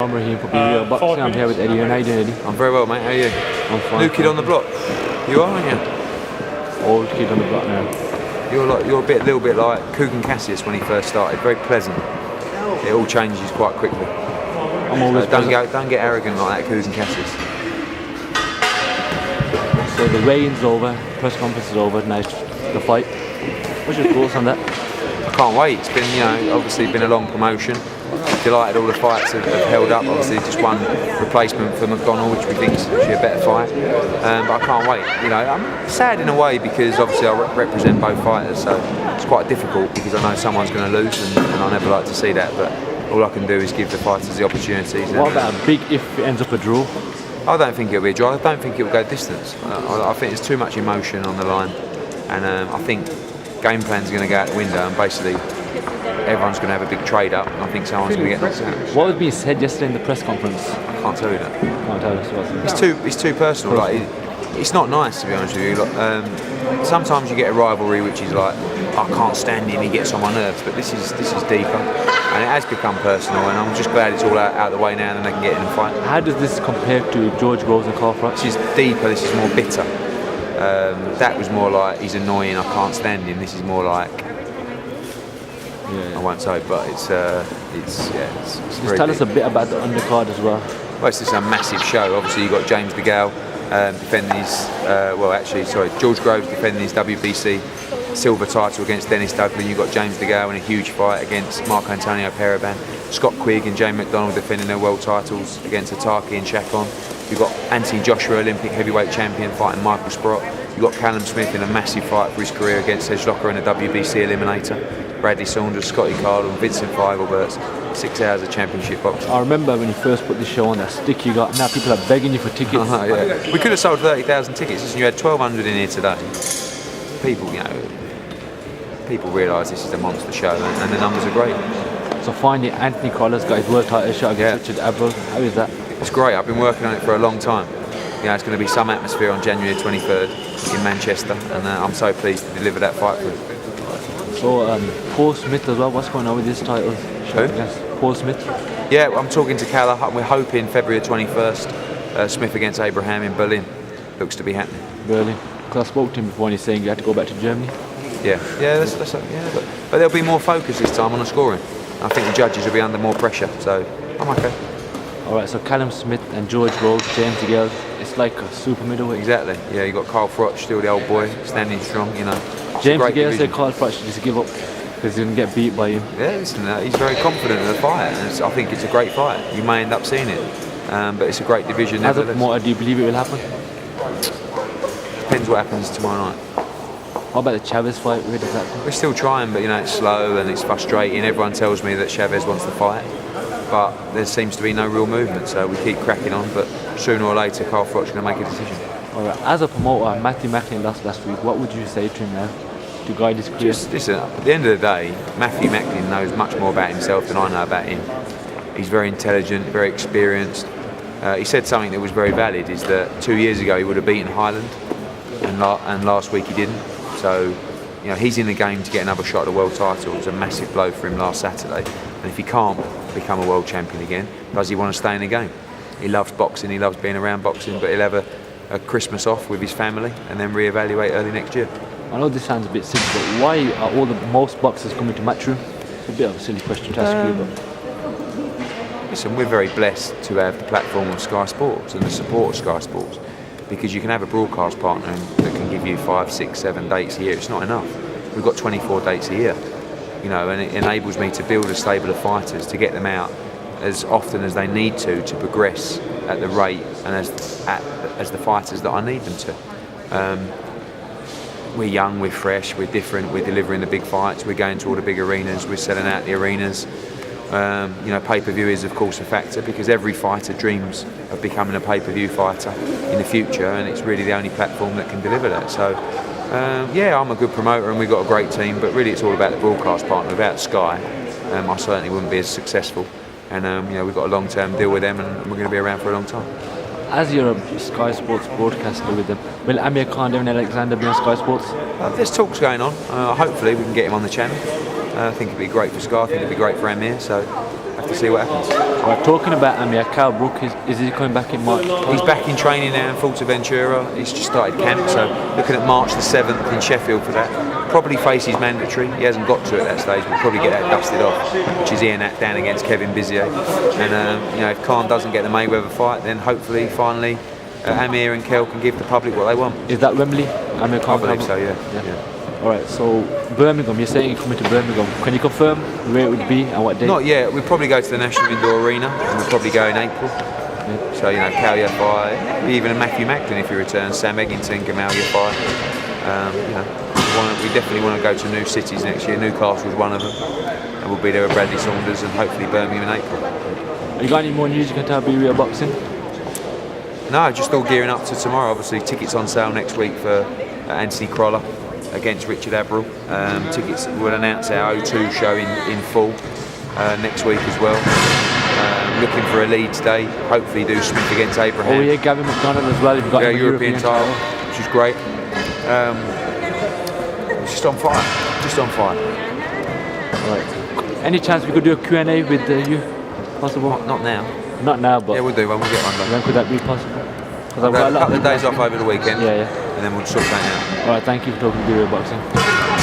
I'm Raheem for Real Boxing. I'm here with Eddie. How you doing, Eddie? I'm very well, mate. How are you? I'm fine. New kid on the block. You are, aren't you? Old kid on the block now. You're a little bit like Kugan Cassius when he first started. Very pleasant. It all changes quite quickly. I'm always don't get arrogant like that, Kugan Cassius. So the weigh-in's over, press conference is over. Nice, the fight. What's your thoughts on that? I can't wait. It's been, obviously been a long promotion. Delighted all the fights have held up. Obviously, just one replacement for McDonald, which we think is actually a better fight. But I can't wait. I'm sad in a way because obviously I represent both fighters, so it's quite difficult because I know someone's going to lose, and I never like to see that. But all I can do is give the fighters the opportunities. What about a big if it ends up a draw? I don't think it'll be a draw. I don't think it'll go distance. I think there's too much emotion on the line, and I think game plan's going to go out the window, and basically everyone's going to have a big trade up, and I think someone's going to get knocked out. What was being said yesterday in the press conference? I can't tell you that. Can't tell us. It's too personal. Like it's not nice, to be honest with you. Sometimes you get a rivalry which is like, I can't stand him, he gets on my nerves. But this is deeper, and it has become personal. And I'm just glad it's all out of the way now, and they can get in and fight. How does this compare to George Groves and Carl Froch? This is deeper. This is more bitter. That was more like he's annoying, I can't stand him. This is more like, I won't say, but it's Just tell us a bit about the undercard as well. Well, it's just a massive show. Obviously, you've got James DeGale defending his, George Groves defending his WBC silver title against Dennis Dudley. You've got James DeGale in a huge fight against Marco Antonio Periban. Scott Quigg and Jane McDonald defending their world titles against Ataki and Chacon. You've got Anthony Joshua, Olympic heavyweight champion, fighting Michael Sprott. You've got Callum Smith in a massive fight for his career against Serge Locker in a WBC eliminator. Bradley Saunders, Scotty Cardle, Vincent Feigelberts. 6 hours of championship boxing. I remember when you first put this show on, that stick you got. Now people are begging you for tickets. Yeah. We could have sold 30,000 tickets. Listen, you had 1,200 in here today. People realise this is a monster show, and the numbers are great. So finally, Anthony Collard's got his world title shot against Richard Abreu. How is that? It's great. I've been working on it for a long time. It's going to be some atmosphere on January 23rd in Manchester, and I'm so pleased to deliver that fight for him. So Paul Smith as well. What's going on with this title shot against Paul Smith? Yeah, I'm talking to Calla. We're hoping February 21st. Smith against Abraham in Berlin. Looks to be happening. Berlin. Because I spoke to him before, and he's saying you had to go back to Germany. But there'll be more focus this time on the scoring. I think the judges will be under more pressure, so I'm okay. Alright, so Callum Smith and George Groves, James DeGale, it's like a super middleweight. Exactly, yeah, you got Carl Froch, still the old boy, standing strong, James DeGale said Carl Froch needs to give up because he didn't get beat by him. Yeah, listen, he's very confident in the fight, and I think it's a great fight. You may end up seeing it, but it's a great division. As a promoter, do you believe it will happen? Depends what happens tomorrow night. What about the Chavez fight? Where does that come? We're still trying, but it's slow and it's frustrating. Everyone tells me that Chavez wants to fight, but there seems to be no real movement, so we keep cracking on, but sooner or later Carl Froch's going to make a decision. Alright, as a promoter, Matthew Macklin lost last week. What would you say to him now to guide his career? Just listen, at the end of the day, Matthew Macklin knows much more about himself than I know about him. He's very intelligent, very experienced. He said something that was very valid, is that 2 years ago he would have beaten Highland, and last week he didn't. So, he's in the game to get another shot at the world title. It was a massive blow for him last Saturday. And if he can't become a world champion again, does he want to stay in the game? He loves boxing, he loves being around boxing, but he'll have a Christmas off with his family and then reevaluate early next year. I know this sounds a bit simple, but why are most boxers coming to Matchroom? It's a bit of a silly question to ask you, but... Listen, we're very blessed to have the platform of Sky Sports and the support of Sky Sports, because you can have a broadcast partner that can give you 5, 6, 7 dates a year. It's not enough. We've got 24 dates a year, and it enables me to build a stable of fighters, to get them out as often as they need to progress at the rate and as the fighters that I need them to. We're young, we're fresh, we're different, we're delivering the big fights, we're going to all the big arenas, we're selling out the arenas. Pay-per-view is of course a factor, because every fighter dreams of becoming a pay-per-view fighter in the future, and it's really the only platform that can deliver that. So I'm a good promoter and we've got a great team, but really it's all about the broadcast partner. Without Sky, I certainly wouldn't be as successful, and we've got a long-term deal with them, and we're going to be around for a long time. As you're a Sky Sports broadcaster with them, will Amir Khan and Alexander be on Sky Sports? There's talks going on. Hopefully we can get him on the channel. I think it'd be great for Sky, I think it'd be great for Amir, so I have to see what happens. Right, talking about Amir, Cal Brook, is he coming back in March? He's back in training now in Fuerteventura. He's just started camp, so looking at March the 7th in Sheffield for that. Probably faces mandatory. He hasn't got to at that stage, but probably get that dusted off, which is Ian Atdan against Kevin Bizier. And if Khan doesn't get the Mayweather fight, then hopefully, finally, Amir and Kel can give the public what they want. Is that Wembley? Amir Khan? I believe so, yeah. All right, so Birmingham, you're saying you're coming to Birmingham. Can you confirm where it would be and what day? Not yet. We'll probably go to the National Indoor Arena, and we'll probably go in April. So, Cal Yafai, even Matthew Macklin if he returns, Sam Eggington, Gamal Yafai. We definitely want to go to new cities next year. Newcastle's one of them. And we'll be there with Bradley Saunders and hopefully Birmingham in April. Have you got any more news you can tell about Real Boxing? No, just all gearing up to tomorrow. Obviously, tickets on sale next week for Anthony Crolla against Richard Abril. Tickets, we'll announce our O2 show in full next week as well. Looking for a Leeds day. Hopefully do Smith against Abraham. Oh yeah, Gavin McDonald as well. You've got European title, which is great. Just on fire. Just on fire. Right. Any chance we could do a Q&A with you? Possible? Not now. Not now, but yeah, we'll do one. We'll get one done. When could that be possible? I've got a couple of days off over the weekend. Yeah. And then we'll sort that out. All right, thank you for talking to Real Boxing.